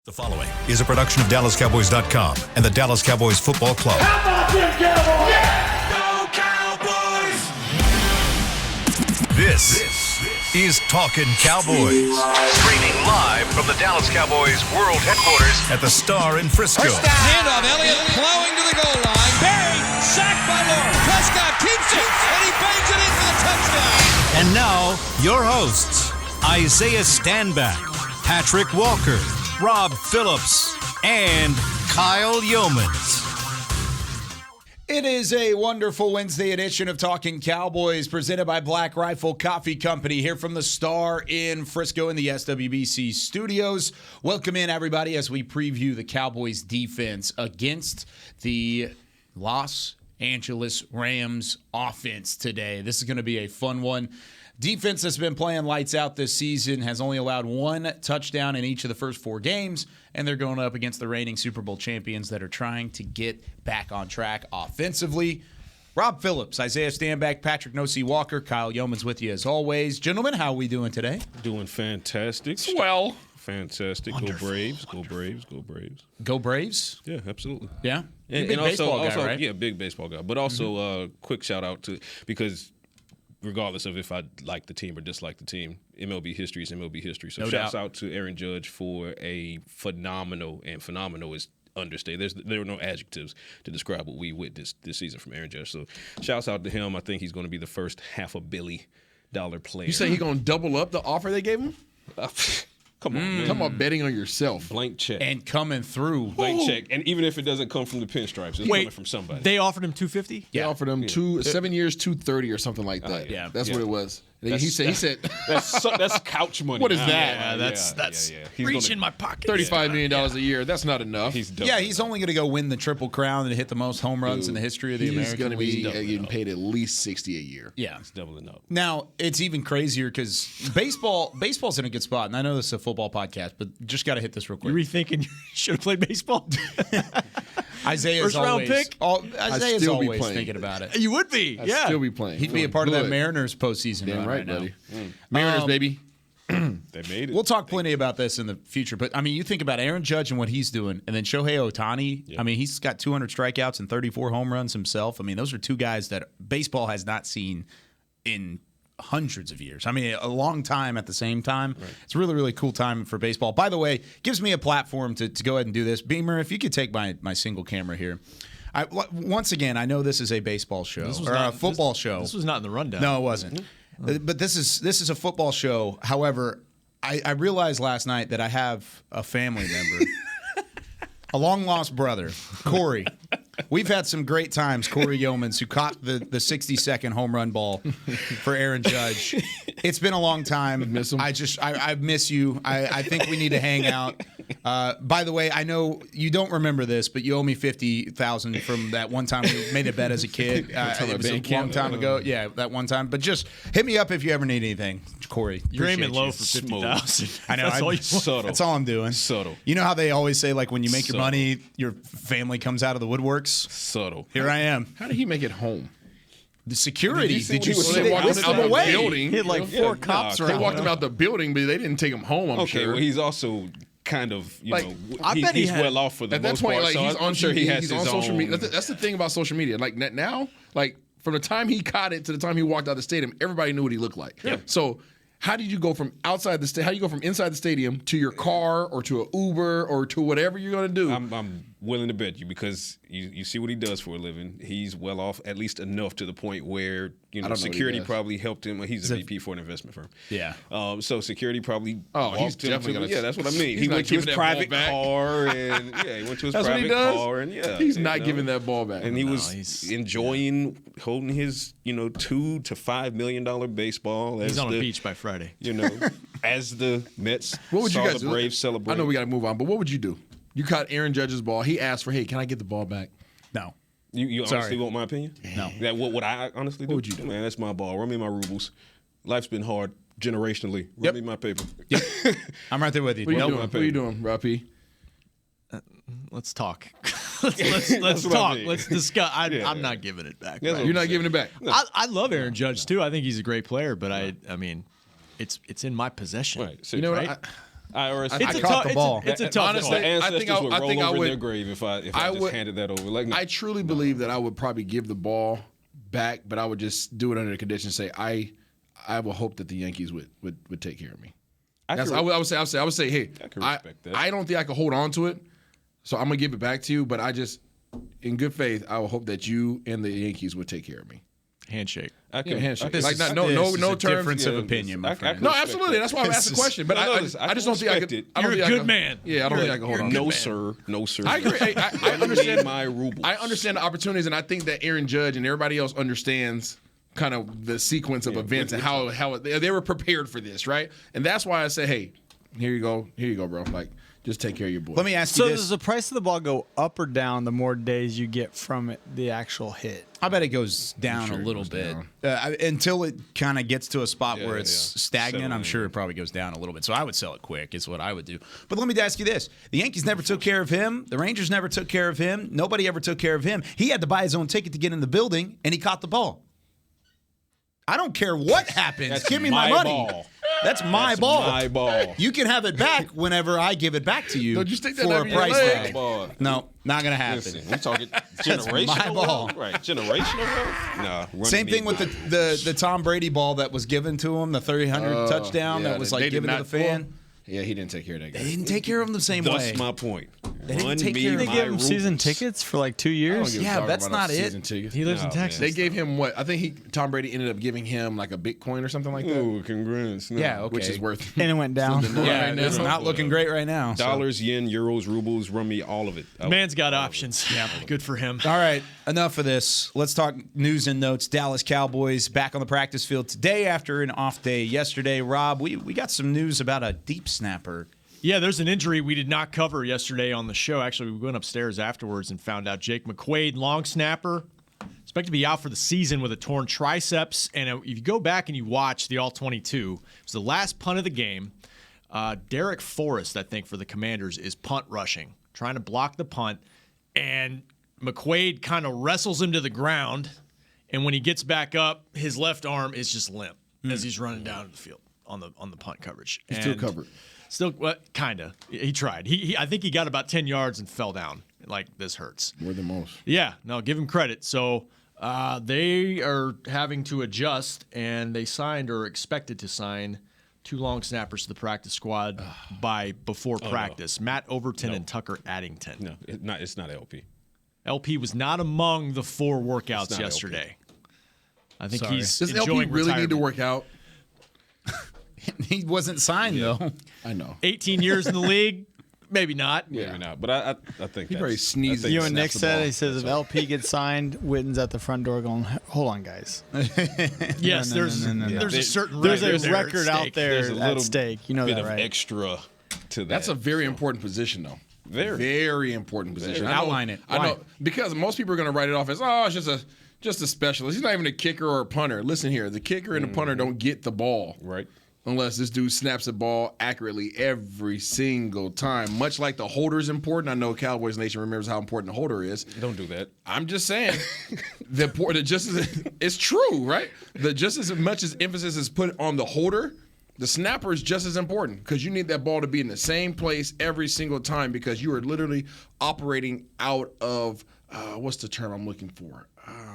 The following is a production of DallasCowboys.com and the Dallas Cowboys Football Club. How about them Cowboys? Yeah! Go Cowboys! This is Talkin Cowboys. Streaming live from the Dallas Cowboys World Headquarters at the Star in Frisco. First down. Handoff, Elliott plowing to the goal line. Buried, sacked by Lawrence. Prescott keeps it, and he bangs it in for the touchdown. And now, your hosts, Isaiah Stanback, Patrick Walker, Rob Phillips, and Kyle Yeomans. It is a wonderful Wednesday edition of Talkin Cowboys presented by Black Rifle Coffee Company here from the Star in Frisco in the SWBC studios. Welcome in, everybody, as we preview the Cowboys defense against the Los Angeles Rams offense today. This is going to be a fun one. Defense that's been playing lights out this season has only allowed one touchdown in each of the first four games, and they're going up against the reigning Super Bowl champions that are trying to get back on track offensively. Rob Phillips, Isaiah Stanback, Patrick No-C Walker, Kyle Yeomans with you as always. Gentlemen, how are we doing today? Doing fantastic. Swell. Fantastic. Wonderful. Go Braves. Go Braves. Go Braves. Go Braves? Yeah, absolutely. Yeah? And big baseball guy, right? Yeah, big baseball guy. But also, quick shout out to, because regardless of if I like the team or dislike the team, MLB history is MLB history. So shouts out to Aaron Judge for a phenomenal, and phenomenal is understated. There are no adjectives to describe what we witnessed this season from Aaron Judge. So shouts out to him. I think he's going to be the first $500 million player. You say he's going to double up the offer they gave him? Come on, man. Talking about betting on yourself. Blank check. And coming through. Blank check. And even if it doesn't come from the pinstripes, it's coming from somebody. They offered him $250? They offered him 7 years, $230 or something like that. Yeah. That's what it was. He said that's couch money. What is that? Yeah, that's reach in my pocket. $35 million a year. That's not enough. He's only going to go win the Triple Crown and hit the most home runs in the history of the American League. He's going to be getting paid at least $60 a year. Yeah. He's doubling up. Now, it's even crazier because baseball's in a good spot. And I know this is a football podcast, but just got to hit this real quick. You rethinking you should have played baseball? Isaiah's First round pick? Isaiah's still be always playing. thinking about it. You would be. I'd Yeah. still be playing. He'd be a part of that Good. Mariners postseason Damn run right, now. buddy. Mariners, baby. They made it. We'll talk plenty about this in the future, but I mean, you think about Aaron Judge and what he's doing, and then Shohei Ohtani. Yeah. I mean, he's got 200 strikeouts and 34 home runs himself. I mean, those are two guys that baseball has not seen in hundreds of years. I mean, a long time at the same time. Right. It's a really, really cool time for baseball. By the way, gives me a platform to go ahead and do this. Beamer, if you could take my single camera here. Once again, I know this is a baseball show or a football show. This was not in the rundown. No, it wasn't. But this is a football show. However, I realized last night that I have a family member, a long-lost brother, Corey. We've had some great times, Corey Yeomans, who caught the 60-second home run ball for Aaron Judge. It's been a long time. Miss him? I miss you. I think we need to hang out. By the way, I know you don't remember this, but you owe me $50,000 from that one time we made a bet as a kid. It was a long time ago. Yeah, that one time. But just hit me up if you ever need anything, Corey. You're aiming Appreciate low you. for 50,000. I know. That's all you want. Subtle. That's all I'm doing. Subtle. You know how they always say, like, when you make your Subtle. money, your family comes out of the woodworks? Subtle. Here I am. How did he make it home? The security. Did you what see he they walked whisked out him the away? building. Hit like four cops nah, They around. walked him out the building, but they didn't take him home, I'm Okay, sure. well, he's also kind of, I bet he's he had- well off for the At that most point, part. like, So he's I'm on sure he TV, has he's his on social own. media. That's the thing about social media. Like, now, like, from the time he caught it to the time he walked out the stadium, everybody knew what he looked like. Yeah. So how did you go from outside the stadium? How do you go from inside the stadium to your car or to an Uber or to whatever you're going to do? I'm willing to bet you, because you see what he does for a living. He's well off, at least enough to the point where I don't know what he security does. probably helped him. He's a VP for an investment firm. Yeah. So security probably. Oh, he's walked him definitely to- gonna- Yeah, that's what I mean. he's He not went to his giving that ball private back. car, and he went to his That's what he private does? car, and He's not giving that ball back. And he was he's- enjoying holding his $2 to $5 million baseball. He's as on a the- beach by Friday. as the Mets What would you saw guys the do? Braves celebrate. I know we got to move on, but what would you do? You caught Aaron Judge's ball. He asked for, hey, can I get the ball back? No. You Sorry. honestly want my opinion? No. That what would I honestly do? What would you do? Man, that's my ball. Run me my rubles. Life's been hard generationally. Run Yep. me my paper. I'm right there with you. What are you Nope. doing? What are you doing, Rapi? Let's talk. let's what I talk. mean. Let's discuss. Yeah. I'm not giving it back. That's right? You're not giving it back. I love Aaron Judge too. I think he's a great player, but I mean, it's in my possession. Right. You know what? Right? IRS. It's caught the ball. It's a tough Honestly, call. The ancestors I would think roll I over would- their grave if I just handed that over. Like, I truly believe that I would probably give the ball back, but I would just do it under the condition. Say I will hope that the Yankees would take care of me. I would say, hey, I don't think I could hold on to it, so I'm gonna give it back to you. But I just, in good faith, I will hope that you and the Yankees would take care of me. Handshake. Handshake. This Like is- no this is a terms. difference of opinion, my friend. No, absolutely. That's why I'm asking the question. But I just don't think I could. I don't You're think a I good could- man. Yeah, I don't think I can hold on. no, sir. No, sir. I agree. Hey, I understand my rubles. I understand the opportunities, and I think that Aaron Judge and everybody else understands kind of the sequence of events and how they were prepared for this, right? And that's why I say, hey, here you go, bro. Like, just take care of your boy. Let me ask you So this. does the price of the ball go up or down the more days you get from it, the actual hit? I bet it goes down a little bit until it kind of gets to a spot where it's stagnant. Settling. I'm sure it probably goes down a little bit. So I would sell it quick is what I would do. But let me ask you this. The Yankees never took care of him. The Rangers never took care of him. Nobody ever took care of him. He had to buy his own ticket to get in the building, and he caught the ball. I don't care what happens. That's Give me my my money. ball. That's my ball. My ball. You can have it back whenever I give it back to you Don't you stick that for a over your price leg? tag. Ball. No, not going to happen. Listen, we're talking generational my ball. wealth? Right, generational wealth? Nah. running Same me thing with the Tom Brady ball that was given to him, the 300 touchdown that was they like did given to not- the fan. Yeah, he didn't take care of that guy. They didn't take care of him the same way. That's my point. didn't Run take me care of They my give him season rubles. tickets for like 2 years. Yeah, that's not it. He lives in No, Texas. They gave him what? I think Tom Brady ended up giving him like a Bitcoin or something like that, Ooh, congrats. No. Yeah, okay. which is worth. And it went down. Yeah, right now. it's not looking great right now. so. Dollars, yen, euros, rubles, run me all of it. Man's got options. Yeah, good for him. All right, enough of this. Let's talk news and notes. Dallas Cowboys back on the practice field today after an off day yesterday. Rob, we got some news about a deep snapper. Yeah, there's an injury we did not cover yesterday on the show. Actually, we went upstairs afterwards and found out Jake McQuaid, long snapper, expected to be out for the season with a torn triceps. And if you go back and you watch the All-22, it was the last punt of the game. Derek Forrest, I think, for the Commanders, is punt rushing, trying to block the punt. And McQuaid kind of wrestles him to the ground. And when he gets back up, his left arm is just limp as he's running down the field on the punt coverage. He's still covered. Still, well, kind of. He tried. I think he got about 10 yards and fell down. Like, this hurts. More than most. Yeah, no, give him credit. So they are having to adjust, and they signed or expected to sign 2 long snappers to the practice squad before practice. No. Matt Overton and Tucker Addington. No, it's not LP. LP was not among the 4 workouts yesterday. I think he's Does enjoying LP really need to retirement. work out? He wasn't signed though. I know. 18 years in the league, maybe not. Maybe not, but I think He probably sneezed. You and Nick snaps the said, ball. he says, if LP gets signed, Witten's at the front door going, hold on, guys. Yes, No. there's a certain There's record a record out stake. there There's a at little stake. You know bit that, of right? extra to that. That's a very important position, though. Very important position. Very. I know- Outline it. I Why? know because most people are going to write it off as, oh, it's just a specialist. He's not even a kicker or a punter. Listen here, the kicker and the punter don't get the ball. right. Unless this dude snaps the ball accurately every single time. Much like the holder is important. I know Cowboys Nation remembers how important the holder is. Don't do that. I'm just saying, it's true, right? Just as much as emphasis is put on the holder, the snapper is just as important because you need that ball to be in the same place every single time because you are literally operating out of what's the term I'm looking for?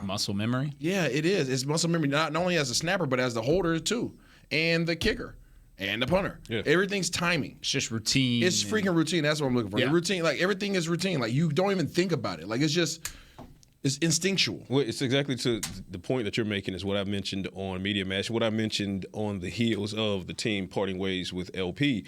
Muscle memory. Yeah, it is. It's muscle memory, not only as a snapper, but as the holder too, and the kicker, and the punter. Yeah. Everything's timing. It's just routine. It's freaking routine. That's what I'm looking for. Yeah. The routine, like everything is routine. Like you don't even think about it. Like it's instinctual. Well, it's exactly to the point that you're making is what I mentioned on Media Mash, what I mentioned on the heels of the team parting ways with LP.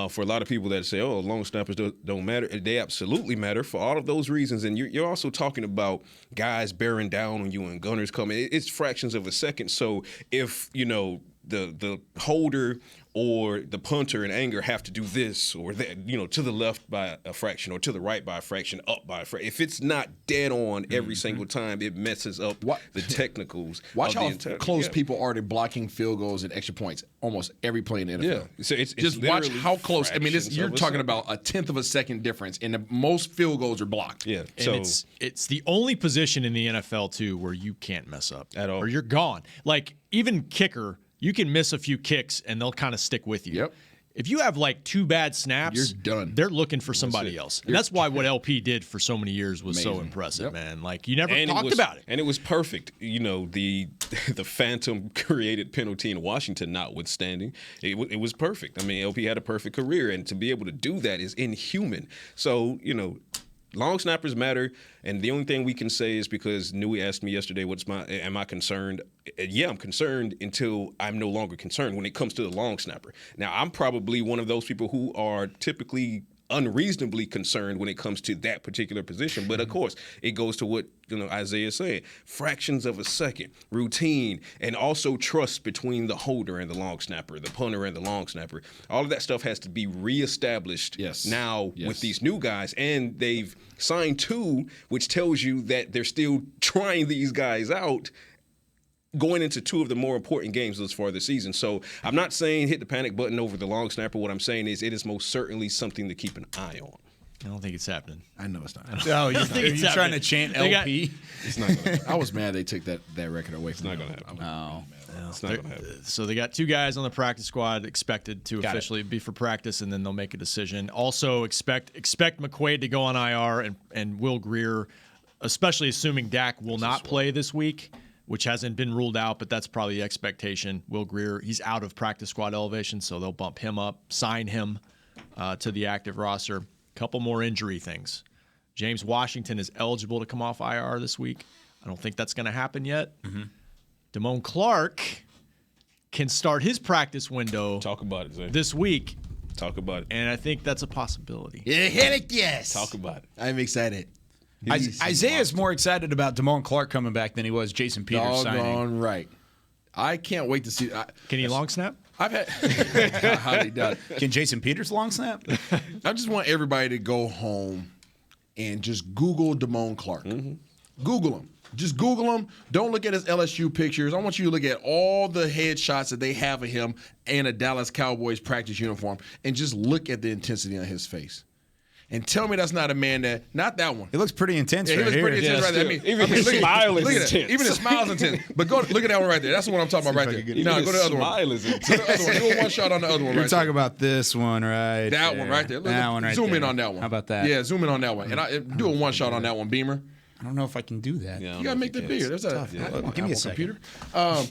For a lot of people that say, oh, long snappers don't matter, they absolutely matter for all of those reasons. And you're also talking about guys bearing down on you and gunners coming. It's fractions of a second. So if, the holder or the punter in anger have to do this or that, to the left by a fraction or to the right by a fraction, up by a fraction. If it's not dead on every single time, it messes up the technicals. Watch of how the entire, close people are to blocking field goals and extra points almost every play in the NFL. Yeah. So it's just watch literally how close. I mean, fractions you're of a talking second. about a tenth of a second difference, and most field goals are blocked. Yeah. And So it's the only position in the NFL too where you can't mess up At all. or you're gone. Like even kicker, you can miss a few kicks and they'll kind of stick with you. Yep. if you have like 2 bad snaps, you're done. They're looking for somebody else. And that's why what LP did for so many years was so impressive, man. Like, you never talked about it. And it was perfect. You know, the phantom created penalty in Washington notwithstanding, it was perfect. I mean, LP had a perfect career, and to be able to do that is inhuman. So, you know, long snappers matter, and the only thing we can say is because Nui asked me yesterday, am I concerned? Yeah, I'm concerned until I'm no longer concerned when it comes to the long snapper. Now, I'm probably one of those people who are typically unreasonably concerned when it comes to that particular position. But of course, it goes to what Isaiah said: fractions of a second, routine, and also trust between the holder and the long snapper, the punter and the long snapper. All of that stuff has to be reestablished with these new guys, and they've signed 2, which tells you that they're still trying these guys out, going into 2 of the more important games thus far this season. So I'm not saying hit the panic button over the long snapper. What I'm saying is it is most certainly something to keep an eye on. I don't think it's happening. I know it's not. Oh, you're trying to chant LP? It's not going to happen. I was mad they took that record away from me. It's not going to happen. No. It's not going to happen. So they got 2 guys on the practice squad expected to officially be for practice, and then they'll make a decision. Also expect McQuaid to go on IR and Will Grier, especially assuming Dak will not play this week, which hasn't been ruled out, but that's probably the expectation. Will Grier, he's out of practice squad elevation, so they'll bump him up, sign him to the active roster. Couple more injury things. James Washington is eligible to come off IR this week. I don't think that's going to happen yet. Damone Clark can start his practice window Talk about it, Zay. this week, Talk about it. and I think that's a possibility. Yes. Talk about it. I'm excited. Isaiah's more excited about Damone Clark coming back than he was Jason Peters signing. Doggone right. I can't wait to see. Can he long snap? I've had. How he done? Can Jason Peters long snap? I just want everybody to go home and just Google Damone Clark. Google him. Just Google him. Don't look at his LSU pictures. I want you to look at all the headshots that they have of him in a Dallas Cowboys practice uniform and just look at the intensity on his face. And tell me that's not a man that, not that one. He looks pretty intense He right looks here. pretty intense right there. Even his smile is look at intense. that. Even his smile is intense. But look at that one right there. That's the one I'm talking about right there. No, go to the other one. Smile is Go to the other one. Do a one shot on the other one You're right talking there. about this one right That there. one right there. Look, That one right zoom there. in on that one. How about that? Yeah, zoom in on that one. And do a one shot on that one, Beamer. I don't know if I can do that. Yeah, You got to make that bigger. There's a Give me a second. computer.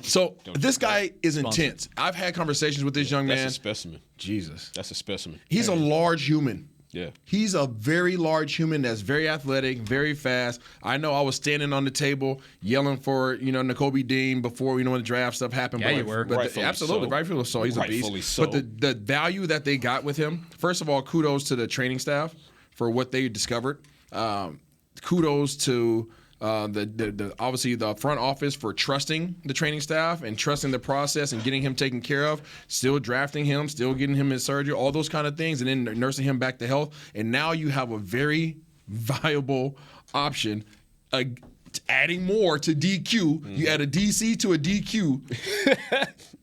So this guy is intense. I've had conversations with this young man. That's a specimen. Jesus. That's a specimen. He's a large human. Yeah. He's a very large human that's very athletic, very fast. I know I was standing on the table yelling for, Nakobe Dean before, when the draft stuff happened. Yeah, you were. Absolutely. Rightfully so. He's a Rightfully beast. so. But the value that they got with him, first of all, kudos to the training staff for what they discovered. Kudos to obviously the front office for trusting the training staff and trusting the process and getting him taken care of, still drafting him, still getting him his surgery, all those kind of things, and then nursing him back to health. And now you have a very viable option, adding more to DQ. You add a DC to a DQ,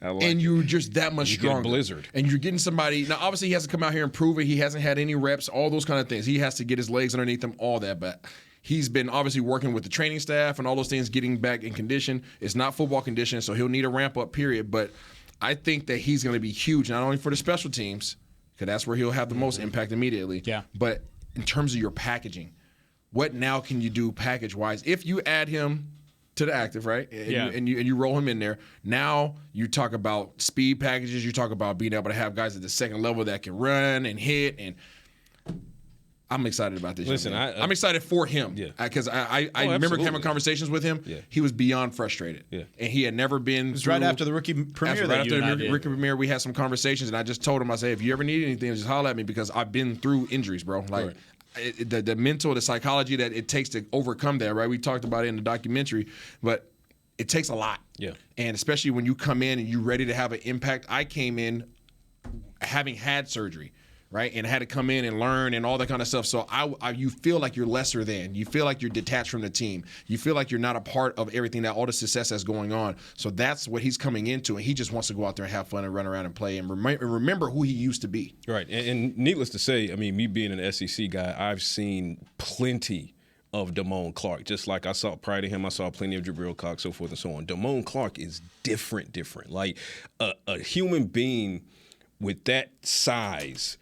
and you're just that much stronger. Get a blizzard. And you're getting somebody. Now, obviously, he has to come out here and prove it. He hasn't had any reps, all those kind of things. He has to get his legs underneath him, all that. But he's been obviously working with the training staff and all those things, getting back in condition. It's not football condition, so he'll need a ramp-up period. But I think that he's going to be huge, not only for the special teams, because that's where he'll have the most impact immediately, but in terms of your packaging. What now can you do package-wise? If you add him to the active, right, and you roll him in there, now you talk about speed packages. You talk about being able to have guys at the second level that can run and hit, and I'm excited about this. Listen, I'm excited for him because I remember having conversations with him. Yeah. He was beyond frustrated, and he had never been. It was right after the rookie premiere. Right after the rookie premiere, we had some conversations, and I just told him, I said, if you ever need anything, just holler at me because I've been through injuries, bro. Like. Right. The mental, the psychology that it takes to overcome that, right? We talked about it in the documentary, but it takes a lot. Yeah. And especially when you come in and you're ready to have an impact. I came in having had surgery, right? And had to come in and learn and all that kind of stuff. So you feel like you're lesser than. You feel like you're detached from the team. You feel like you're not a part of everything, that all the success that's going on. So that's what he's coming into, and he just wants to go out there and have fun and run around and play and remember who he used to be. Right. And needless to say, I mean, me being an SEC guy, I've seen plenty of Damone Clark. Just like I saw prior to him, I saw plenty of Jabril Cox, so forth and so on. Damone Clark is different. Like a human being with that size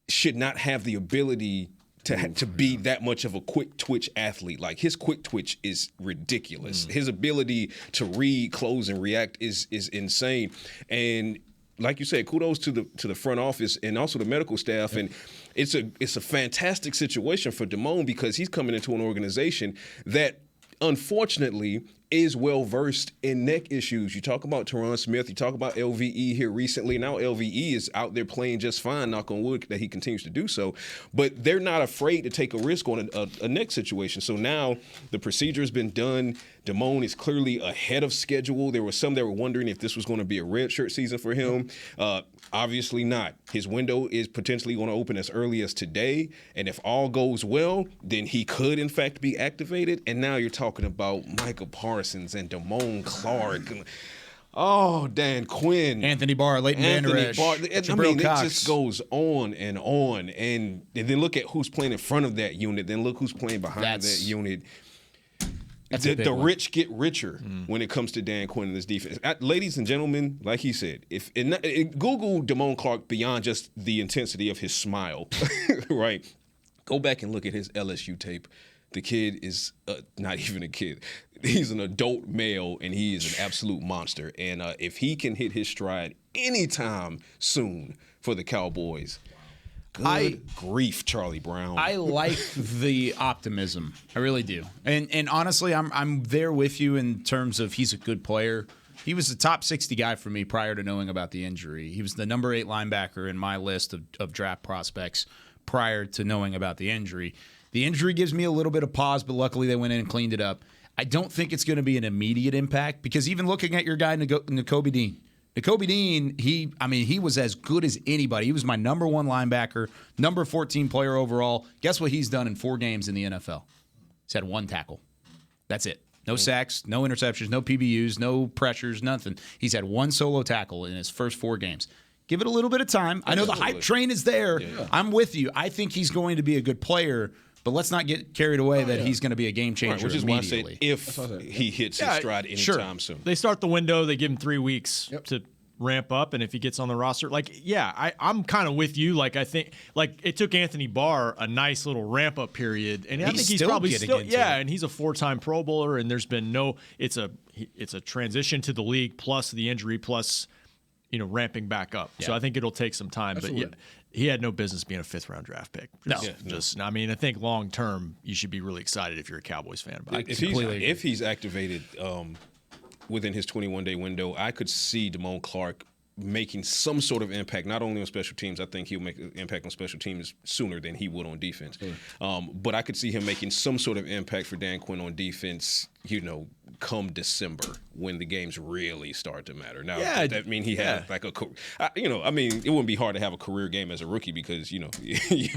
should not have the ability to be that much of a quick twitch athlete. Like, his quick twitch is ridiculous. His ability to read, close, and react is insane. And like you said, kudos to the front office and also the medical staff. And it's a fantastic situation for Damone, because he's coming into an organization that unfortunately is well versed in neck issues. You talk about Teron Smith, you talk about LVE here recently. Now LVE is out there playing just fine, knock on wood that he continues to do so. But they're not afraid to take a risk on a neck situation. So now the procedure has been done. Damone is clearly ahead of schedule. There were some that were wondering if this was going to be a redshirt season for him. Obviously not. His window is potentially going to open as early as today. And if all goes well, then he could, in fact, be activated. And now you're talking about Micah Parsons and Damone Clark. Oh, Dan Quinn. Anthony Barr, Leighton Vander Esch, Jabril Cox. It just goes on. And then look at who's playing in front of that unit. Then look who's playing behind that unit. The rich get richer when it comes to Dan Quinn and this defense. Ladies and gentlemen, like he said, Google Damone Clark beyond just the intensity of his smile, right? Go back and look at his LSU tape. The kid is not even a kid. He's an adult male, and he is an absolute monster. And if he can hit his stride anytime soon for the Cowboys, good grief, Charlie Brown. I like the optimism. I really do. And honestly, I'm there with you in terms of he's a good player. He was the top 60 guy for me prior to knowing about the injury. He was the number 8 linebacker in my list of draft prospects prior to knowing about the injury. The injury gives me a little bit of pause, but luckily they went in and cleaned it up. I don't think it's going to be an immediate impact, because even looking at your guy, Nakobe Dean, he was as good as anybody. He was my number 1 linebacker, number 14 player overall. Guess what he's done in 4 games in the NFL? He's had 1 tackle. That's it. No sacks, no interceptions, no PBUs, no pressures, nothing. He's had 1 solo tackle in his first 4 games. Give it a little bit of time. I know the hype train is there. Yeah. I'm with you. I think he's going to be a good player, but let's not get carried away that he's going to be a game changer immediately. Why I say if he hits his stride anytime soon. They start the window. They give him 3 weeks to ramp up, and if he gets on the roster, I'm kind of with you. I think it took Anthony Barr a nice little ramp up period, and I think he's probably still and he's a 4-time Pro Bowler, and there's been it's a transition to the league plus the injury plus ramping back up. Yeah. So I think it'll take some time. Absolutely. But he had no business being a 5th-round draft pick. I think long term you should be really excited if you're a Cowboys fan about it. If he's activated within his 21-day window, I could see Damone Clark making some sort of impact, not only on special teams. I think he'll make an impact on special teams sooner than he would on defense. But I could see him making some sort of impact for Dan Quinn on defense, come December when the games really start to matter. Now, does that mean he had it wouldn't be hard to have a career game as a rookie because, you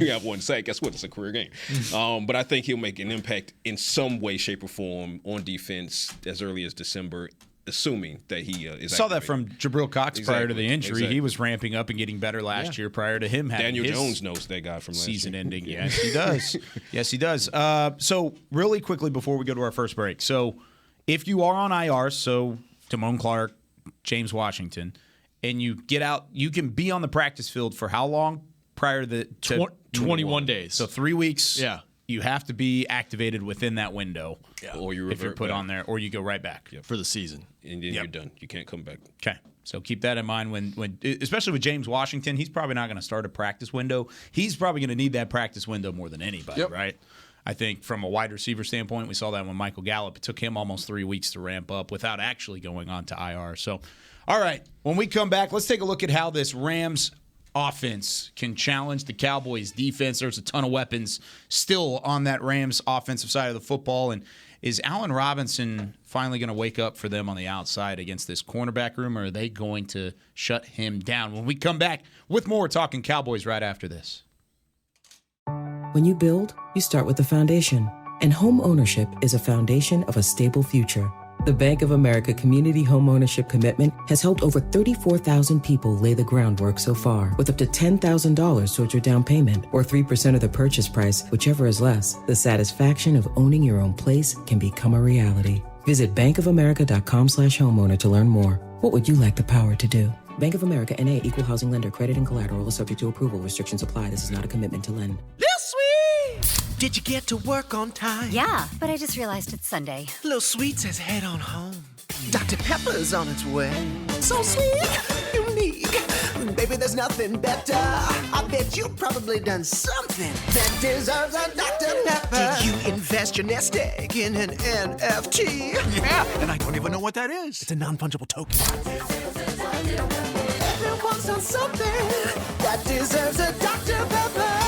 have 1 sack. Guess what? It's a career game. But I think he'll make an impact in some way, shape, or form on defense as early as December, assuming that he is saw that from Jabril Cox prior to the injury. He was ramping up and getting better last year prior to him having Daniel Jones knows that guy from last season year. Ending. Yes, he does. Yes, he does. So really quickly before we go to our first break. So if you are on IR, so Damone Clark, James Washington, and you get out, you can be on the practice field for how long prior to 21 days. So 3 weeks. Yeah. You have to be activated within that window. Yeah. Or if you're put on there, or you go right back for the season. And then you're done. You can't come back. Okay. So keep that in mind when especially with James Washington, he's probably not going to start a practice window. He's probably going to need that practice window more than anybody, right? I think from a wide receiver standpoint, we saw that when Michael Gallup. It took him almost 3 weeks to ramp up without actually going on to IR. So, all right, when we come back, let's take a look at how this Rams offense can challenge the Cowboys defense. There's a ton of weapons still on that Rams offensive side of the football. And is Allen Robinson finally going to wake up for them on the outside against this cornerback room, or are they going to shut him down? When we come back with more Talking Cowboys right after this. When you build, you start with the foundation. And home ownership is a foundation of a stable future. The Bank of America Community Home Ownership Commitment has helped over 34,000 people lay the groundwork so far, with up to $10,000 towards your down payment or 3% of the purchase price, whichever is less. The satisfaction of owning your own place can become a reality. Visit bankofamerica.com/homeowner to learn more. What would you like the power to do? Bank of America N.A. Equal Housing Lender. Credit and collateral is subject to approval. Restrictions apply. This is not a commitment to lend. Lil Sweet! Did you get to work on time? Yeah, but I just realized it's Sunday. Lil Sweet says head on home. Dr. Pepper's on its way. So sweet, unique. Baby, there's nothing better. I bet you've probably done something that deserves a Dr. Pepper. Did you invest your nest egg in an NFT? Yeah, and I don't even know what that is. It's a non-fungible token. Everyone's done something that deserves a Dr. Pepper.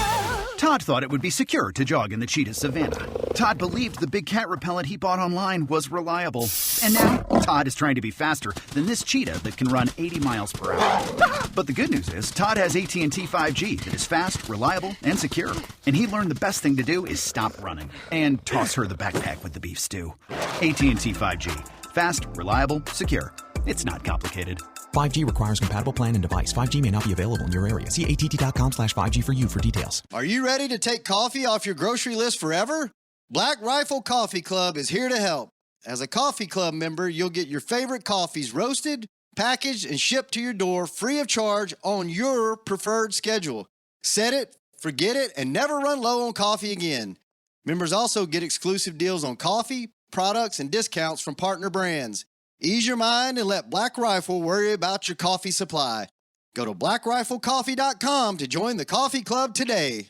Todd thought it would be secure to jog in the cheetah savanna. Todd believed the big cat repellent he bought online was reliable. And now, Todd is trying to be faster than this cheetah that can run 80 miles per hour. But the good news is, Todd has AT&T 5G that is fast, reliable, and secure. And he learned the best thing to do is stop running and toss her the backpack with the beef stew. AT&T 5G. Fast, reliable, secure. It's not complicated. 5G requires compatible plan and device. 5G may not be available in your area. See att.com/5G for you for details. Are you ready to take coffee off your grocery list forever? Black Rifle Coffee Club is here to help. As a coffee club member, you'll get your favorite coffees roasted, packaged, and shipped to your door free of charge on your preferred schedule. Set it, forget it, and never run low on coffee again. Members also get exclusive deals on coffee, products, and discounts from partner brands. Ease your mind and let Black Rifle worry about your coffee supply. Go to blackriflecoffee.com to join the coffee club today.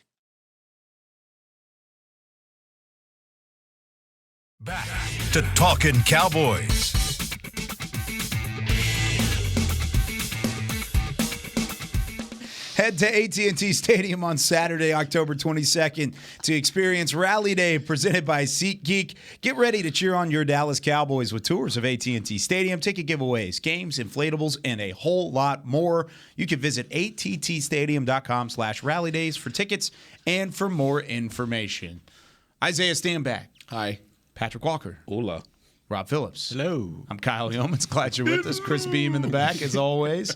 Back to Talkin' Cowboys. Head to AT&T Stadium on Saturday, October 22nd to experience Rally Day presented by SeatGeek. Get ready to cheer on your Dallas Cowboys with tours of AT&T Stadium, ticket giveaways, games, inflatables, and a whole lot more. You can visit attstadium.com/rallydays for tickets and for more information. Isaiah Stanback. Hi. Patrick Walker. Hola. Rob Phillips. Hello. I'm Kyle Yeomans. Glad you're with us. Chris Beam in the back, as always.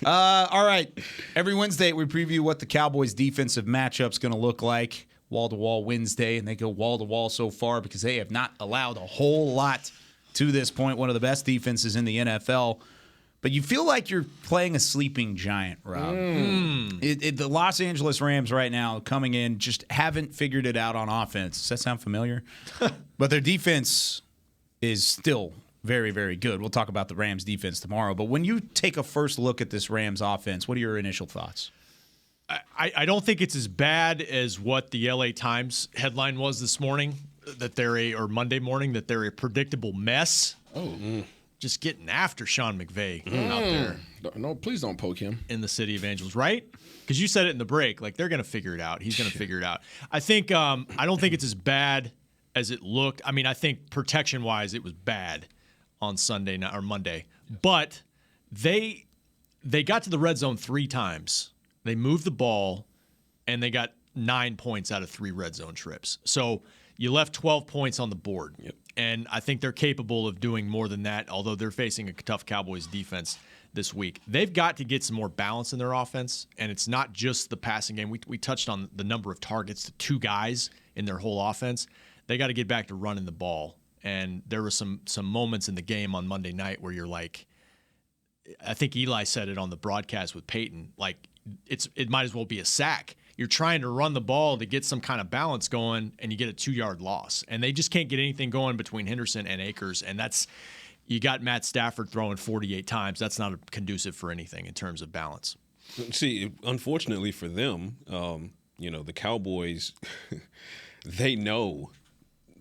All right. Every Wednesday, we preview what the Cowboys' defensive matchup's going to look like. Wall-to-wall Wednesday, and they go wall-to-wall so far because they have not allowed a whole lot to this point. One of the best defenses in the NFL. But you feel like you're playing a sleeping giant, Rob. The Los Angeles Rams right now coming in just haven't figured it out on offense. Does that sound familiar? But their defense is still very, very good. We'll talk about the Rams defense tomorrow. But when you take a first look at this Rams offense, what are your initial thoughts? I don't think it's as bad as what the LA Times headline was this morning, or Monday morning, that they're a predictable mess. Just getting after Sean McVay out there. No, please don't poke him. In the city of Angels, right? Because you said it in the break. Like, they're going to figure it out. He's going to figure it out. I think I don't think it's as bad as it looked. I mean, I think protection-wise, it was bad on Sunday night or Monday. But they got to the red zone 3 times. They moved the ball, and they got 9 points out of 3 red zone trips. So you left 12 points on the board. Yep. And I think they're capable of doing more than that, although they're facing a tough Cowboys defense this week. They've got to get some more balance in their offense, and it's not just the passing game. We touched on the number of targets to 2 guys in their whole offense. They got to get back to running the ball. And there were some moments in the game on Monday night where you're like, I think Eli said it on the broadcast with Peyton, like it might as well be a sack. You're trying to run the ball to get some kind of balance going, and you get a 2-yard loss. And they just can't get anything going between Henderson and Akers. And you got Matt Stafford throwing 48 times. That's not conducive for anything in terms of balance. See, unfortunately for them, the Cowboys, they know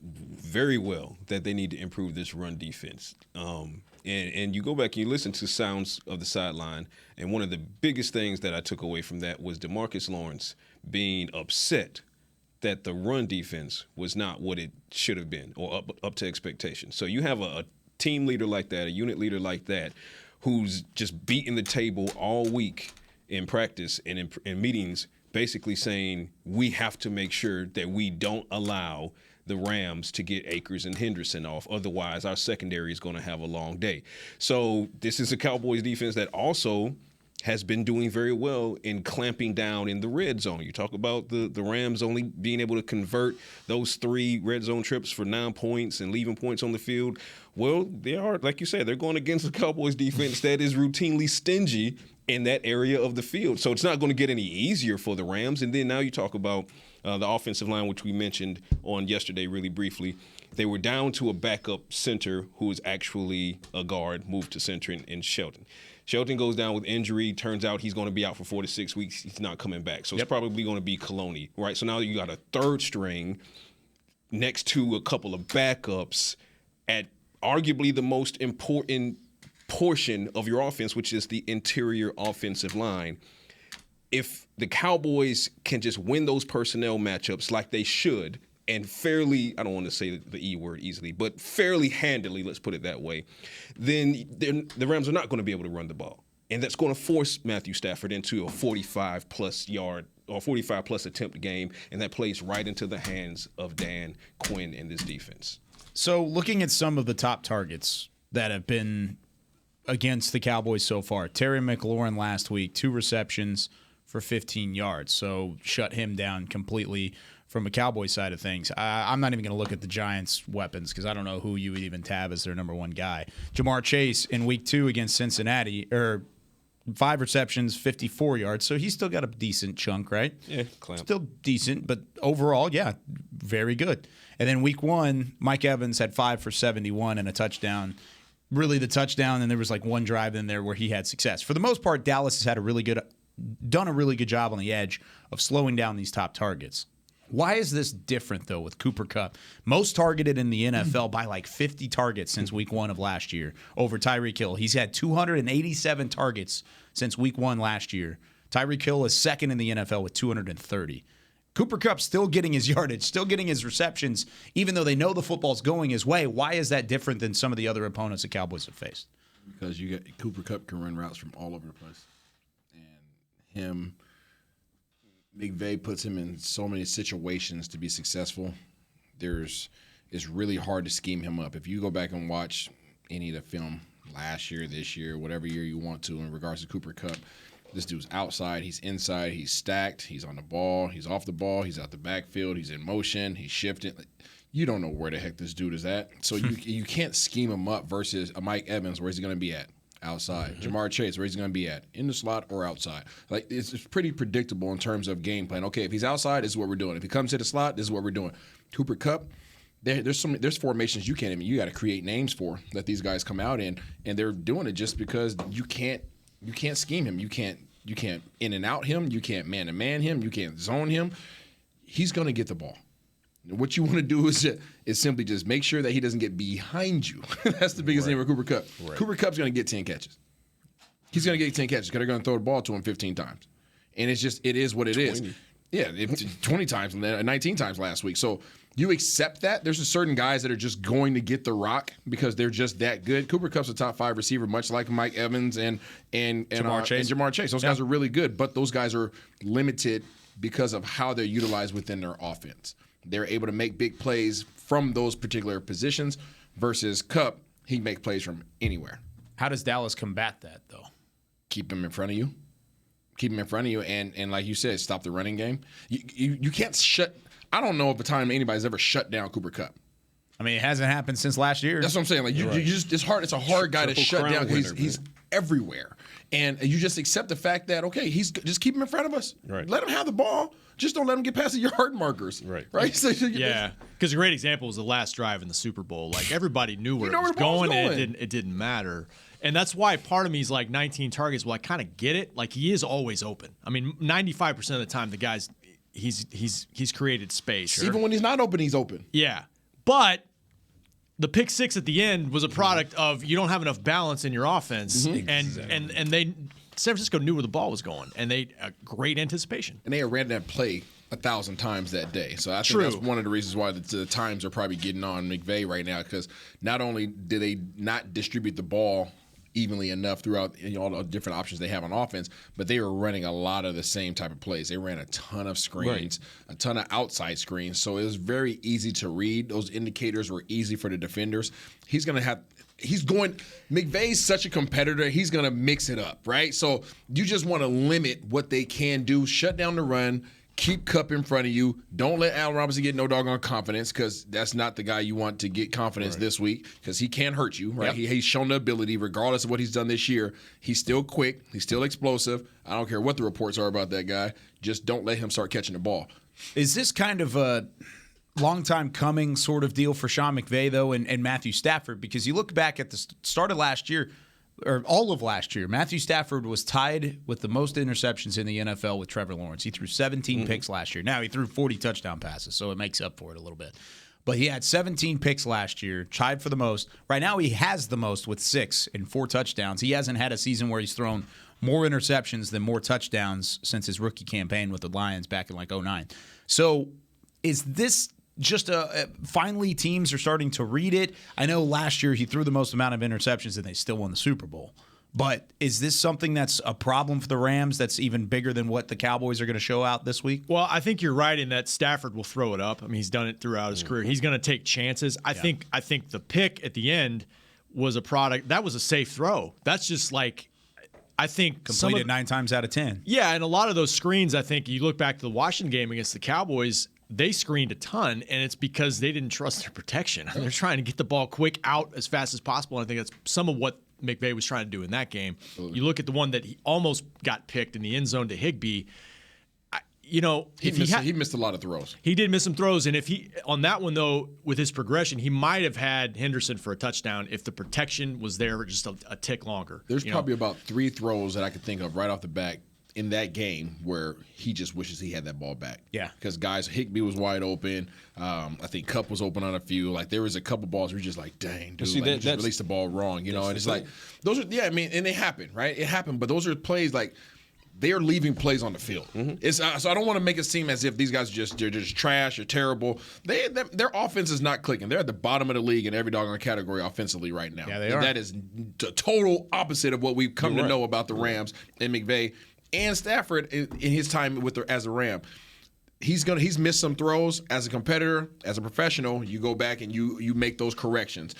very well that they need to improve this run defense. And you go back and you listen to sounds of the sideline, and one of the biggest things that I took away from that was DeMarcus Lawrence being upset that the run defense was not what it should have been or up to expectation. So you have a team leader like that, a unit leader like that, who's just beating the table all week in practice and in meetings, basically saying we have to make sure that we don't allow the Rams to get Akers and Henderson off. Otherwise, our secondary is going to have a long day. So this is a Cowboys defense that also has been doing very well in clamping down in the red zone. You talk about the Rams only being able to convert those 3 red zone trips for 9 points and leaving points on the field. Well, they are, like you said, they're going against the Cowboys defense that is routinely stingy in that area of the field. So it's not going to get any easier for the Rams. And then now you talk about the offensive line, which we mentioned on yesterday really briefly. They were down to a backup center who is actually a guard, moved to center in Shelton. Shelton goes down with injury. Turns out he's going to be out for 4 to 6 weeks. He's not coming back. So it's probably going to be Coloni, right? So now you got a third string next to a couple of backups at arguably the most important portion of your offense, which is the interior offensive line. If the Cowboys can just win those personnel matchups like they should, and fairly, I don't want to say the E word easily, but fairly handily, let's put it that way, then the Rams are not going to be able to run the ball. And that's going to force Matthew Stafford into a 45-plus yard or 45-plus attempt game, and that plays right into the hands of Dan Quinn and this defense. So looking at some of the top targets that have been against the Cowboys so far, Terry Mclaurin last week, 2 receptions for 15 yards, so shut him down completely from a Cowboy side of things. I'm not even going to look at the Giants' weapons because I don't know who you would even tab as their number 1 guy. Jamar Chase in week 2 against Cincinnati, 5 receptions, 54 yards, so he's still got a decent chunk, right? Yeah, clamp. Still decent, but overall, yeah, very good. And then week 1, Mike Evans had 5 for 71 and a touchdown. Really the touchdown, and there was like one drive in there where he had success. For the most part, Dallas has had done a really good job on the edge of slowing down these top targets. Why is this different, though, with Cooper Kupp? Most targeted in the NFL by like 50 targets since week 1 of last year over Tyreek Hill. He's had 287 targets since week 1 last year. Tyreek Hill is second in the NFL with 230. Cooper Kupp still getting his yardage, still getting his receptions, even though they know the football's going his way. Why is that different than some of the other opponents the Cowboys have faced? Because you got Cooper Kupp can run routes from all over the place. And McVay puts him in so many situations to be successful. It's really hard to scheme him up. If you go back and watch any of the film last year, this year, whatever year you want to in regards to Cooper Kupp, this dude's outside, he's inside, he's stacked, he's on the ball, he's off the ball, he's out the backfield, he's in motion, he's shifting. You don't know where the heck this dude is at. So you can't scheme him up versus a Mike Evans, where's he going to be at? Outside. Jamar Chase, where he's going to be at? In the slot or outside? Like, it's pretty predictable in terms of game plan. Okay, if he's outside, this is what we're doing. If he comes to the slot, this is what we're doing. Cooper Kupp, there's formations you got to create names for that these guys come out in, and they're doing it just because you can't scheme him. You can't in and out him. You can't man-to-man him. You can't zone him. He's going to get the ball. What you want to do is simply just make sure that he doesn't get behind you. That's the biggest thing with Cooper Kupp. Right. Cooper Kupp's going to get 10 catches. He's going to get 10 catches because they're going to throw the ball to him 15 times. And it is what it 20. Is. Yeah, 20 times, 19 times last week. So you accept that. There's certain guys that are just going to get the rock because they're just that good. Cooper Kupp's a top 5 receiver, much like Mike Evans and Jamar Chase. Those guys are really good, but those guys are limited because of how they're utilized within their offense. They're able to make big plays from those particular positions versus Kupp, he can make plays from anywhere. How does Dallas combat that, though? Keep him in front of you. And like you said, stop the running game. You can't shut – I don't know of a time anybody's ever shut down Cooper Kupp. I mean, it hasn't happened since last year. That's what I'm saying. Like you just it's hard. It's a hard guy to shut down because he's everywhere, and you just accept the fact that he's just keep him in front of us. Right. Let him have the ball. Just don't let him get past the yard markers. Right. So, yeah. Because a great example was the last drive in the Super Bowl. Like everybody knew where it was going. And it didn't matter. And that's why part of me is like 19 targets. Well, I kind of get it. Like he is always open. I mean, 95% of the time, the guy's he's created space. Sure. Even when he's not open, he's open. Yeah. But the pick 6 at the end was a product of you don't have enough balance in your offense, and they San Francisco knew where the ball was going, and they great anticipation. And they had ran that play 1,000 times that day. So I think that's one of the reasons why the Times are probably getting on McVay right now, because not only did they not distribute the ball evenly enough throughout all the different options they have on offense, but they were running a lot of the same type of plays. They ran a ton of screens, a ton of outside screens, so it was very easy to read. Those indicators were easy for the defenders. He's going to have McVay's such a competitor, he's going to mix it up, right? So you just want to limit what they can do, shut down the run, keep Kupp in front of you. Don't let Allen Robinson get no doggone confidence, because that's not the guy you want to get confidence this week, because he can hurt you, right? He's shown the ability, regardless of what he's done this year. He's still quick. He's still explosive. I don't care what the reports are about that guy. Just don't let him start catching the ball. Is this kind of a long time coming sort of deal for Sean McVay, though, and Matthew Stafford? Because you look back at the start of last year, or all of last year, Matthew Stafford was tied with the most interceptions in the NFL with Trevor Lawrence. He threw 17 picks last year. Now he threw 40 touchdown passes, so it makes up for it a little bit. But he had 17 picks last year, tied for the most. Right now he has the most with 6 and 4 touchdowns. He hasn't had a season where he's thrown more interceptions than more touchdowns since his rookie campaign with the Lions back in like 2009. So is this just finally teams are starting to read it? I know last year he threw the most amount of interceptions and they still won the Super Bowl. But is this something that's a problem for the Rams that's even bigger than what the Cowboys are going to show out this week? Well, I think you're right in that Stafford will throw it up. I mean, he's done it throughout his career. He's going to take chances. I think the pick at the end was a product. That was a safe throw. That's just like, I think completed 9 times out of 10. Yeah, and a lot of those screens, I think you look back to the Washington game against the Cowboys, they screened a ton, and it's because they didn't trust their protection. They're trying to get the ball quick out as fast as possible, and I think that's some of what McVay was trying to do in that game. You look at the one that he almost got picked in the end zone to Higbee. He missed a lot of throws. He did miss some throws, and if he on that one though, with his progression, he might have had Henderson for a touchdown if the protection was there just a tick longer. There's probably about 3 throws that I could think of right off the bat in that game where he just wishes he had that ball back. Yeah. Because Higbee was wide open. I think Kupp was open on a few. Like, there was a couple balls where you're just like, dang, dude, you just released the ball wrong, and it's like, those are, and they happen, right? It happened, but those are plays like, they're leaving plays on the field. So I don't want to make it seem as if these guys they're just trash or terrible. Their offense is not clicking. They're at the bottom of the league in every doggone category offensively right now. Yeah, they are. That is the total opposite of what we've come to know about the Rams and McVay and Stafford in his time as a Ram. He's missed some throws as a competitor, as a professional. You go back and you make those corrections.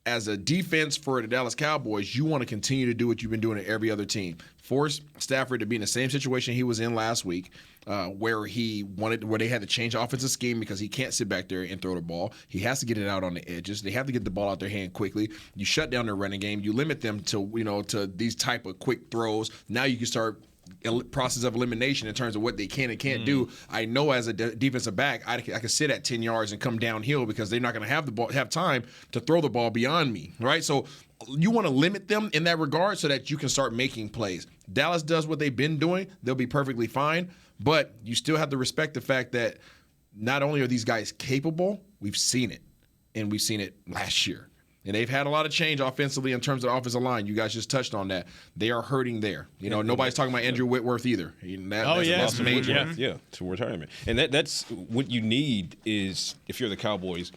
As a defense for the Dallas Cowboys, you want to continue to do what you've been doing at every other team. Force Stafford to be in the same situation he was in last week, where they had to change offensive scheme because he can't sit back there and throw the ball. He has to get it out on the edges. They have to get the ball out their hand quickly. You shut down their running game. You limit them to these type of quick throws. Now you can start process of elimination in terms of what they can and can't do. I know as a defensive back, I can sit at 10 yards and come downhill because they're not going to have time to throw the ball beyond me, right? So you want to limit them in that regard so that you can start making plays. Dallas does what they've been doing. They'll be perfectly fine, but you still have to respect the fact that not only are these guys capable, we've seen it, and we've seen it last year. And they've had a lot of change offensively in terms of the offensive line. You guys just touched on that. They are hurting there. Nobody's talking about Andrew Whitworth either. That's major. Yeah, to retirement. And that's what you need is, if you're the Cowboys,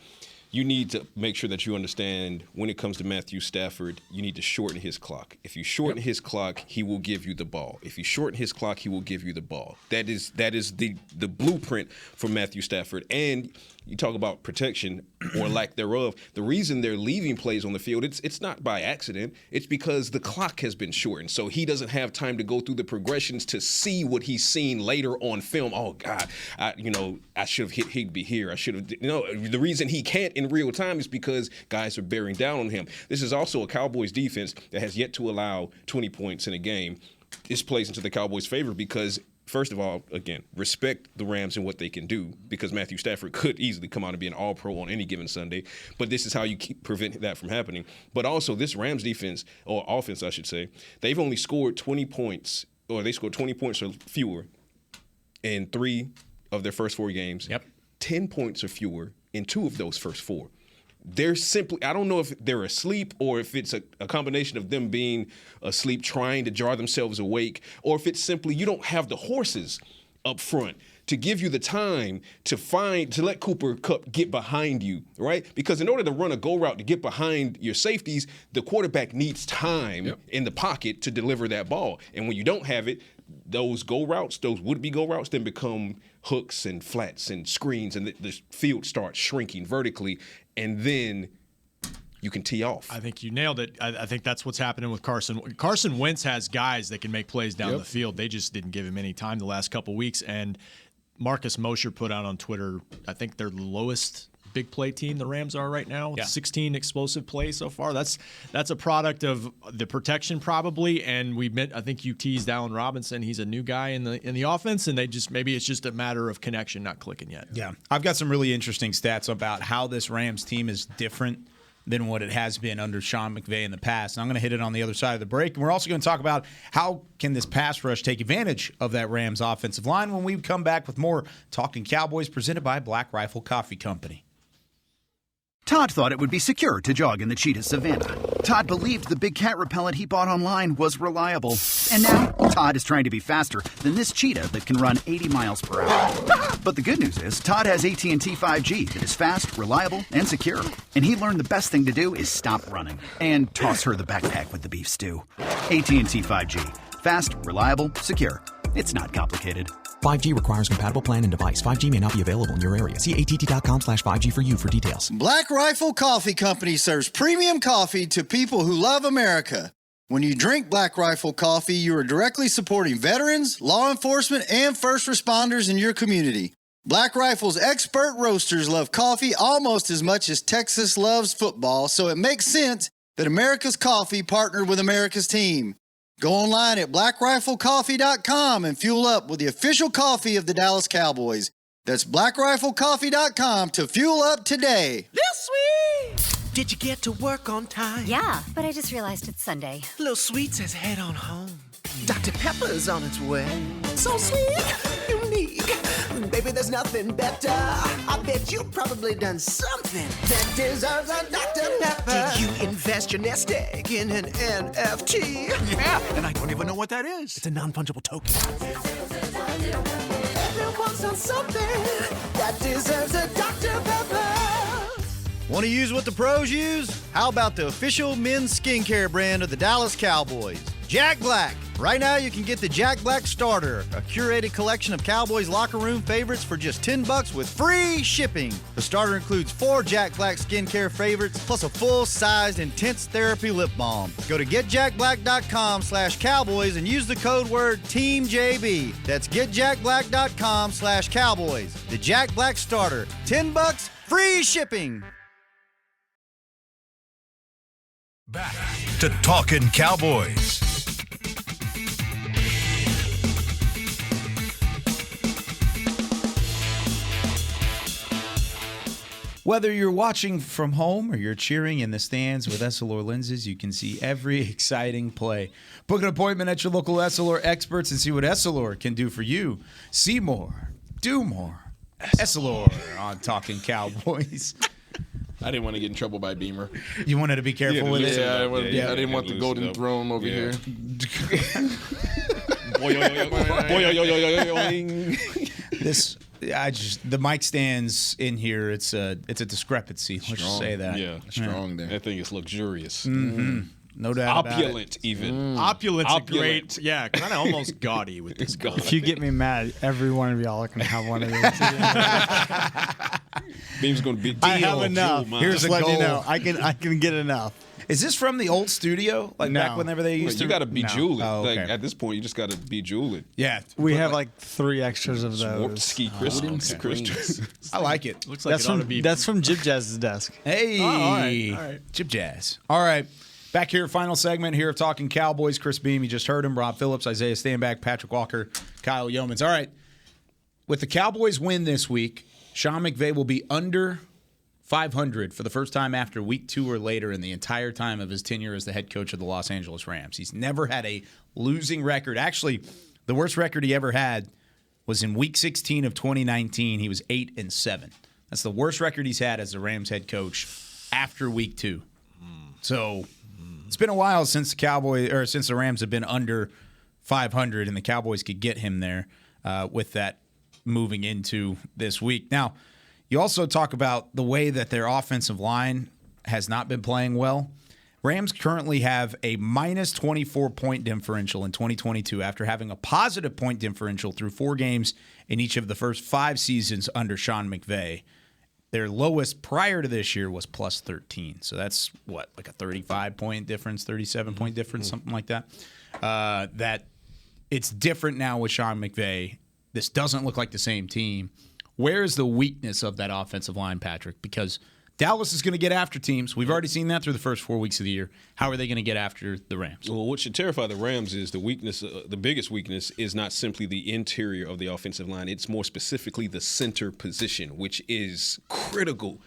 you need to make sure that you understand when it comes to Matthew Stafford, you need to shorten his clock. If you shorten his clock, he will give you the ball. If you shorten his clock, he will give you the ball. That is the blueprint for Matthew Stafford. And you talk about protection or lack thereof. The reason they're leaving plays on the field, it's not by accident. It's because the clock has been shortened. So he doesn't have time to go through the progressions to see what he's seen later on film. Oh, God, I should have hit Higbee here. I should have. The reason he can't in real time is because guys are bearing down on him. This is also a Cowboys defense that has yet to allow 20 points in a game. This plays into the Cowboys' favor because, first of all, again, respect the Rams and what they can do, because Matthew Stafford could easily come out and be an all-pro on any given Sunday. But this is how you prevent that from happening. But also, this Rams defense, or offense, I should say, they've only scored 20 points, or they scored 20 points or fewer in 3 of their first 4 games. 10 points or fewer in 2 of those first 4. They're simply, I don't know if they're asleep or if it's a combination of them being asleep trying to jar themselves awake, or if it's simply you don't have the horses up front to give you the time to let Cooper Kupp get behind you, right? Because in order to run a go route to get behind your safeties, the quarterback needs time in the pocket to deliver that ball. And when you don't have it, those go routes, those would-be go routes, then become hooks and flats and screens, and the field starts shrinking vertically. And then you can tee off. I think you nailed it. I think that's what's happening with Carson. Carson Wentz has guys that can make plays down the field. They just didn't give him any time the last couple weeks. And Marcus Mosher put out on Twitter, I think they're the lowest big play team the Rams are right now. 16 explosive plays so far. That's a product of the protection probably. And I think you teased Allen Robinson. He's a new guy in the offense, and maybe it's just a matter of connection not clicking yet. Yeah, I've got some really interesting stats about how this Rams team is different than what it has been under Sean McVay in the past. And I'm going to hit it on the other side of the break. And we're also going to talk about how can this pass rush take advantage of that Rams offensive line when we come back with more Talkin' Cowboys presented by Black Rifle Coffee Company. Todd thought it would be secure to jog in the cheetah savanna. Todd believed the big cat repellent he bought online was reliable. And now, Todd is trying to be faster than this cheetah that can run 80 miles per hour. But the good news is, Todd has AT&T 5G that is fast, reliable, and secure. And he learned the best thing to do is stop running and toss her the backpack with the beef stew. AT&T 5G. Fast, reliable, secure. It's not complicated. 5G requires compatible plan and device. 5G may not be available in your area. See att.com/5G for you for details. Black Rifle Coffee Company serves premium coffee to people who love America. When you drink Black Rifle coffee, you are directly supporting veterans, law enforcement, and first responders in your community. Black Rifle's expert roasters love coffee almost as much as Texas loves football, so it makes sense that America's Coffee partnered with America's team. Go online at blackriflecoffee.com and fuel up with the official coffee of the Dallas Cowboys. That's blackriflecoffee.com to fuel up today. Lil Sweet! Did you get to work on time? Yeah, but I just realized it's Sunday. Lil Sweet says head on home. Dr. Pepper's on its way. So sweet, unique. Baby, there's nothing better. I bet you've probably done something that deserves a Dr. Pepper. Did you invest your nest egg in an NFT? Yeah, and I don't even know what that is. It's a non-fungible token. Everyone's done something that deserves a Dr. Pepper. Want to use what the pros use? How about the official men's skincare brand of the Dallas Cowboys, Jack Black? Right now, you can get the Jack Black Starter, a curated collection of Cowboys locker room favorites for just $10 with free shipping. The starter includes 4 Jack Black skincare favorites, plus a full-sized intense therapy lip balm. Go to getjackblack.com/cowboys and use the code word TEAMJB. That's getjackblack.com/cowboys. The Jack Black Starter, $10, free shipping. Back to Talkin' Cowboys. Whether you're watching from home or you're cheering in the stands with Essilor lenses, you can see every exciting play. Book an appointment at your local Essilor experts and see what Essilor can do for you. See more, do more. Essilor on Talkin' Cowboys. I didn't want to get in trouble by Beamer. You wanted to be careful with it? Yeah, I didn't want the golden throne over here. The mic stands in here. It's a discrepancy. Let's just say that. Yeah, strong there. That thing is luxurious. Mm-hmm. No doubt about it. Opulent, even. Opulent's a great, kind of almost gaudy with this. If you get me mad, every one of y'all are going to have one of these. Beam's going to be. I have enough. Here's a let goal. you know. I can get enough. Is this from the old studio? Like back whenever they used to? You got to be jeweling. Oh, okay. Like at this point, you just got to be jeweling. Yeah. We have like 3 extras of Warped those. ski crystals. I like it. Looks like that's from Jib Jazz's desk. Hey. All right. Jib Jazz. All right. Back here, final segment here of Talking Cowboys. Chris Beam, you just heard him. Rob Phillips, Isaiah Stanback, Patrick Walker, Kyle Yeomans. All right. With the Cowboys win this week, Sean McVay will be under 500 for the first time after week 2 or later in the entire time of his tenure as the head coach of the Los Angeles Rams. He's never had a losing record. Actually, the worst record he ever had was in week 16 of 2019. He was 8-7. That's the worst record he's had as the Rams head coach after week 2. So it's been a while since the Rams have been under 500, and the Cowboys could get him there with that moving into this week. Now, you also talk about the way that their offensive line has not been playing well. Rams currently have a minus 24-point differential in 2022 after having a positive point differential through 4 games in each of the first 5 seasons under Sean McVay. Their lowest prior to this year was plus 13. So that's what, like a 35-point difference, 37-point difference, something like that. That it's different now with Sean McVay. This doesn't look like the same team. Where is the weakness of that offensive line, Patrick? Because Dallas is going to get after teams. We've already seen that through the first 4 weeks of the year. How are they going to get after the Rams? Well, what should terrify the Rams is the weakness. The biggest weakness is not simply the interior of the offensive line. It's more specifically the center position, which is critical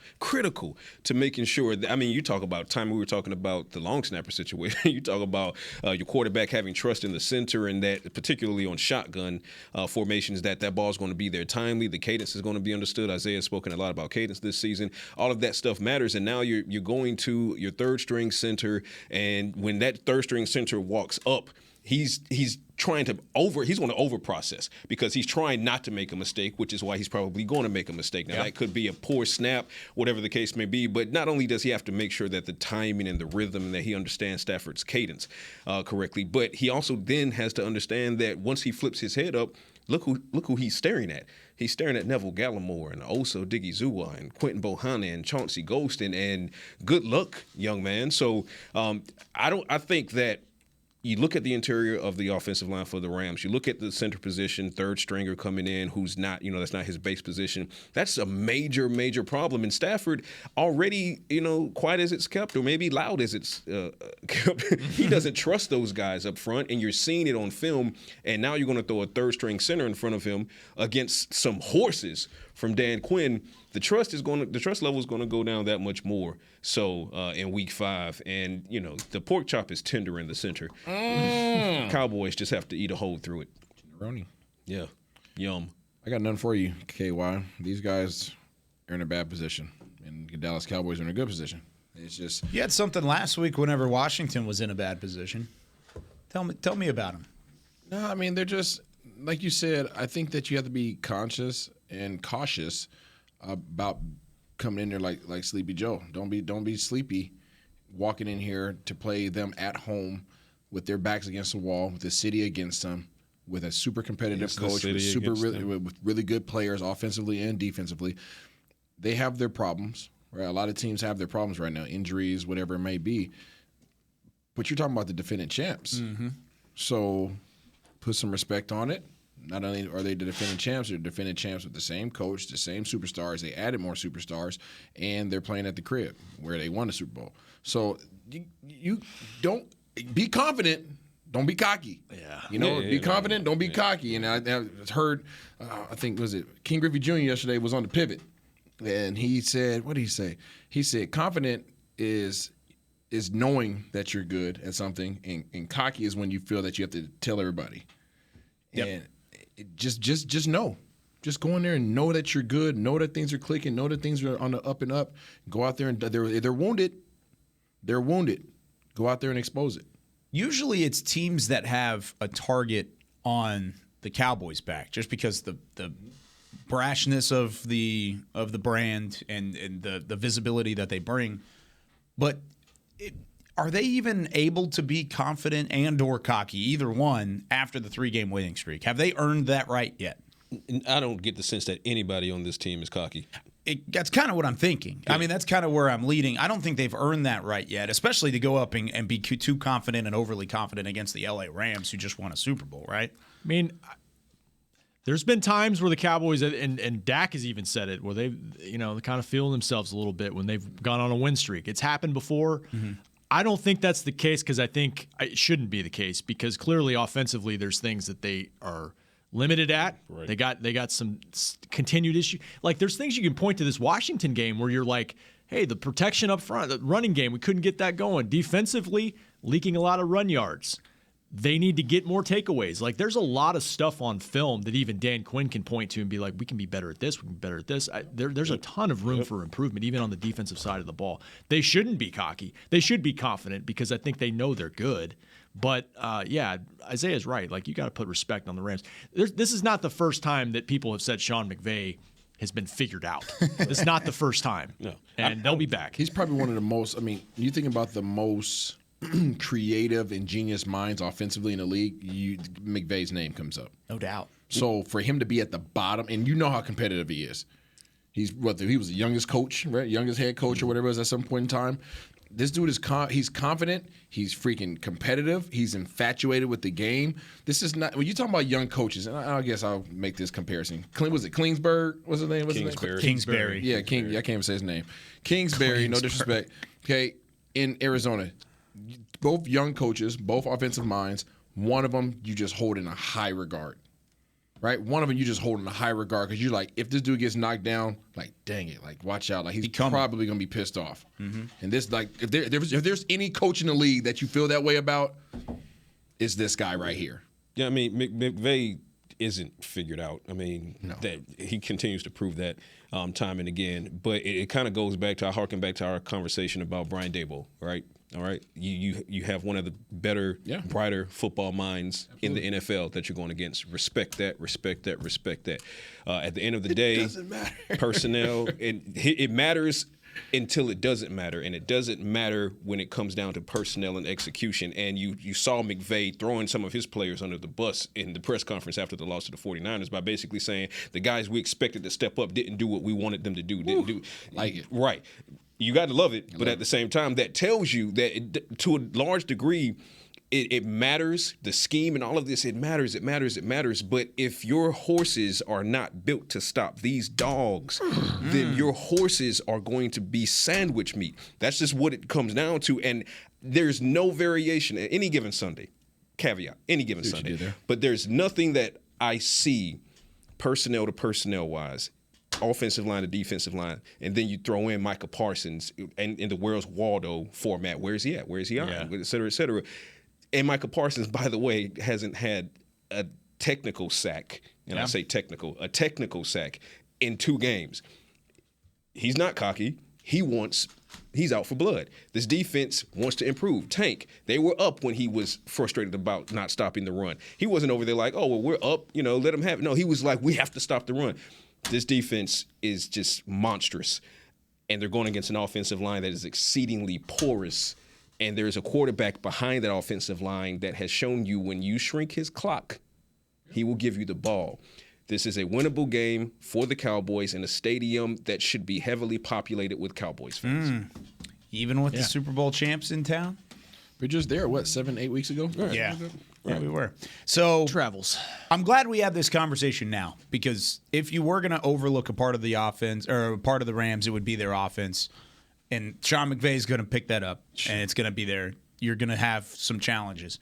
to making sure that, I mean, you talk about time we were talking about the long snapper situation. You talk about your quarterback having trust in the center, and that particularly on shotgun formations, that ball is going to be there timely. The cadence is going to be understood. Isaiah has spoken a lot about cadence this season. All of that stuff matters, and now you're going to your third string center, and when that third string center walks up, he's going to over process because he's trying not to make a mistake, which is why he's probably going to make a mistake. Now that could be a poor snap, whatever the case may be, but not only does he have to make sure that the timing and the rhythm and that he understands Stafford's cadence correctly, but he also then has to understand that once he flips his head up, look who he's staring at. He's staring at Neville Gallimore and Osa Odigizua and Quentin Bohanna and Chauncey Golston, and good luck, young man. So I think that you look at the interior of the offensive line for the Rams. You look at the center position, third stringer coming in, who's not, that's not his base position. That's a major, major problem. And Stafford already, quiet as it's kept, or maybe loud as it's kept, he doesn't trust those guys up front, and you're seeing it on film. And now you're going to throw a third string center in front of him against some horses from Dan Quinn. The trust level is going to go down that much more. So in week 5, and the pork chop is tender in the center. Cowboys just have to eat a hole through it. Ronnie. Yeah, yum. I got nothing for you, KY. These guys are in a bad position, and the Dallas Cowboys are in a good position. It's just you had something last week whenever Washington was in a bad position. Tell me about them. No, I mean they're just like you said. I think that you have to be conscious and cautious about coming in there like Sleepy Joe. Don't be sleepy walking in here to play them at home with their backs against the wall, with the city against them, with a super competitive coach, with really good players offensively and defensively. They have their problems, right? A lot of teams have their problems right now, injuries, whatever it may be. But you're talking about the defending champs. Mm-hmm. So put some respect on it. Not only are they the defending champs, they're defending champs with the same coach, the same superstars. They added more superstars, and they're playing at the crib where they won the Super Bowl. So you don't be confident. Don't be cocky. Yeah. Be confident. Don't be cocky. And I heard, I think, was it King Griffey Jr. yesterday was on the pivot, and he said, what did he say? He said, confident is knowing that you're good at something, and cocky is when you feel that you have to tell everybody. Yep. And just know. Just go in there and know that you're good, know that things are clicking, know that things are on the up and up. Go out there and they're wounded. They're wounded. Go out there and expose it. Usually it's teams that have a target on the Cowboys' back just because the brashness of the brand and the visibility that they bring. But are they even able to be confident and or cocky, either one, after the 3-game winning streak? Have they earned that right yet? I don't get the sense that anybody on this team is cocky. That's kind of what I'm thinking. Yeah. I mean, that's kind of where I'm leading. I don't think they've earned that right yet, especially to go up and be too confident and overly confident against the LA Rams, who just won a Super Bowl, right? I mean, there's been times where the Cowboys, and Dak has even said it, where they've, kind of feeling themselves a little bit when they've gone on a win streak. It's happened before. Mm-hmm. I don't think that's the case because I think it shouldn't be the case because clearly offensively there's things that they are limited at. Right. They got some continued issue. Like there's things you can point to this Washington game where you're like, hey, the protection up front, the running game, we couldn't get that going. Defensively, leaking a lot of run yards. They need to get more takeaways. Like there's a lot of stuff on film that even Dan Quinn can point to and be like, we can be better at this, we can be better at this. There's a ton of room for improvement, even on the defensive side of the ball. They shouldn't be cocky. They should be confident because I think they know they're good. But, Isaiah's right. Like, you got to put respect on the Rams. This is not the first time that people have said Sean McVay has been figured out. It's not the first time. No. And they'll be back. He's probably one of the most, you think about the most creative, ingenious minds offensively in the league, McVay's name comes up. No doubt. So for him to be at the bottom, and you know how competitive he is. He was the youngest coach, right? Youngest head coach or whatever it was at some point in time. This dude is he's confident. He's freaking competitive. He's infatuated with the game. This is not when you talk about young coaches. And I guess I'll make this comparison. Was it Kingsbury? What's his name? Kingsbury. Yeah, King. I can't even say his name. Kingsbury. No disrespect. Okay, in Arizona, both young coaches, both offensive minds. One of them you just hold in a high regard. Right, one of them you just hold in a high regard because you're like, if this dude gets knocked down, like, dang it, like, watch out, like he's probably gonna be pissed off. Mm-hmm. And this, like, if there's any coach in the league that you feel that way about, it's this guy right here. Yeah, I mean, McVay isn't figured out. I mean, that he continues to prove that time and again. But it kind of goes back to, I harken back to our conversation about Brian Daboll, right? All right, you have one of the better, brighter football minds in the NFL that you're going against. Respect that. At the end of the day, doesn't matter. Personnel, it matters until it doesn't matter, and it doesn't matter when it comes down to personnel and execution. And you saw McVay throwing some of his players under the bus in the press conference after the loss to the 49ers by basically saying the guys we expected to step up didn't do what we wanted them to do. Didn't do like it. Right. You got to love it, but at the same time, that tells you that to a large degree, it matters. The scheme and all of this, it matters. But if your horses are not built to stop these dogs, then your horses are going to be sandwich meat. That's just what it comes down to. And there's no variation at any given Sunday. Caveat, any given Sunday. But there's nothing that I see personnel to personnel wise, offensive line to defensive line, and then you throw in Micah Parsons and in the Where's Waldo format. Where is he at? Where is he on? Et cetera, et cetera. And Micah Parsons, by the way, hasn't had a technical sack, and I say a technical sack in 2 games. He's not cocky. He's out for blood. This defense wants to improve. Tank, they were up when he was frustrated about not stopping the run. He wasn't over there like, oh, well, we're up, let them have it. No, he was like, we have to stop the run. This defense is just monstrous, and they're going against an offensive line that is exceedingly porous, and there's a quarterback behind that offensive line that has shown you when you shrink his clock, he will give you the ball. This is a winnable game for the Cowboys in a stadium that should be heavily populated with Cowboys fans. Even with the Super Bowl champs in town? We're just there, 7-8 weeks ago? Yeah. Yeah, we were. So travels. I'm glad we had this conversation now, because if you were going to overlook a part of the offense or a part of the Rams, it would be their offense. And Sean McVay is going to pick that up, and it's going to be there. You're going to have some challenges.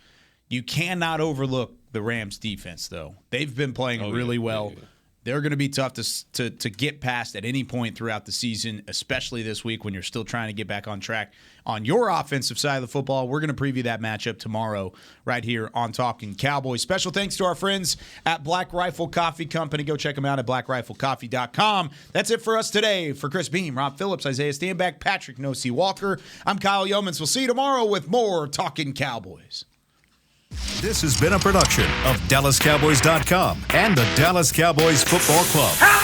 You cannot overlook the Rams defense, though. They've been playing really well. Yeah. They're going to be tough to get past at any point throughout the season, especially this week when you're still trying to get back on track on your offensive side of the football. We're going to preview that matchup tomorrow right here on Talkin Cowboys. Special thanks to our friends at Black Rifle Coffee Company. Go check them out at blackriflecoffee.com. That's it for us today. For Chris Beam, Rob Phillips, Isaiah Stanback, Patrick Nosey Walker, I'm Kyle Yeomans. We'll see you tomorrow with more Talkin Cowboys. This has been a production of DallasCowboys.com and the Dallas Cowboys Football Club.